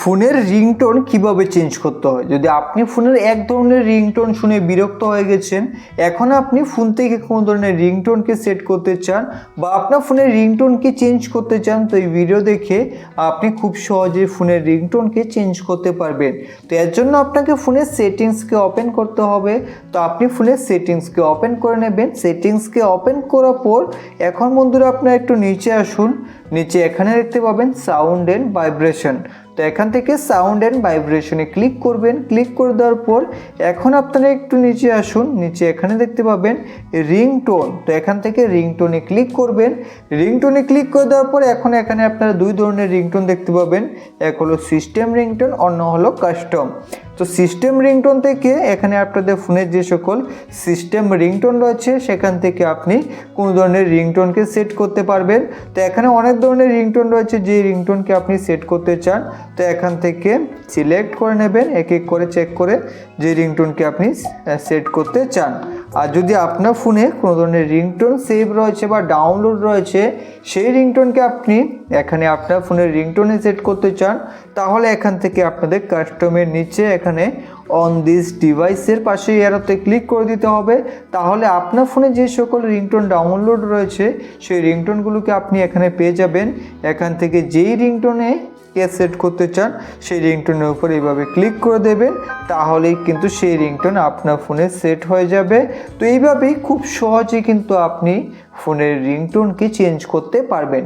ফোনের রিংটোন কিভাবে চেঞ্জ করতে হয়। যদি আপনি ফোনের এক ধরনের রিংটোন শুনে বিরক্ত হয়ে গেছেন, এখন আপনি ফোন থেকে কোনো ধরনের রিংটোনকে সেট করতে চান বা আপনার ফোনের রিংটোনকে চেঞ্জ করতে চান, তো এই ভিডিও দেখে আপনি খুব সহজে ফোনের রিংটোনকে চেঞ্জ করতে পারবেন। তো এর জন্য আপনাকে ফোনের সেটিংসকে ওপেন করতে হবে। তো আপনি ফোনের সেটিংসকে ওপেন করে নেবেন। সেটিংসকে ওপেন করার পর এখন বন্ধুরা আপনারা একটু নিচে আসুন। নিচে এখানে দেখতে পাবেন সাউন্ড অ্যান্ড ভাইব্রেশন। তো এখান থেকে সাউন্ড অ্যান্ড ভাইব্রেশনে ক্লিক করবেন। ক্লিক করে দেওয়ার পর এখন আপনারা একটু নিচে আসুন। নিচে এখানে দেখতে পাবেন রিংটোন। তো এখান থেকে রিংটোনে ক্লিক করবেন। রিংটোনে ক্লিক করে দেওয়ার পর এখন এখানে আপনারা দুই ধরনের রিংটোন দেখতে পাবেন। এক হলো সিস্টেম রিংটোন, অন্য হলো কাস্টম। তো সিস্টেম রিংটোন থেকে এখানে আপনাদের ফোনের যে সকল সিস্টেম রিংটোন রয়েছে সেখান থেকে আপনি কোনো ধরনের রিংটোনকে সেট করতে পারবেন। তো এখানে অনেক ধরনের রিংটোন রয়েছে, যে রিংটোনকে আপনি সেট করতে চান তো এখান থেকে সিলেক্ট করে নেবেন, এক এক করে চেক করে যে রিংটোনকে আপনি সেট করতে চান। আর যদি আপনার ফোনে কোনো ধরনের রিংটোন সেভ রয়েছে বা ডাউনলোড রয়েছে, সেই রিংটোনকে আপনি এখানে আপনার ফোনের রিংটোনে সেট করতে চান, তাহলে এখান থেকে আপনাদের কাস্টমের নিচে এখানে অন দিস ডিভাইসের পাশে এরোতে ক্লিক করে দিতে হবে। তাহলে আপনার ফোনে যে সকল রিংটোন ডাউনলোড রয়েছে সেই রিংটোনগুলোকে আপনি এখানে পেয়ে যাবেন। এখান থেকে যেই রিংটোনে সেট করতে চান সেই রিংটোনের উপর এইভাবে ক্লিক করে দেবেন, তাহলেই কিন্তু সেই রিংটোন আপনার ফোনে সেট হয়ে যাবে। তো এইভাবেই খুব সহজে কিন্তু আপনি ফোনের রিংটোনকে চেঞ্জ করতে পারবেন।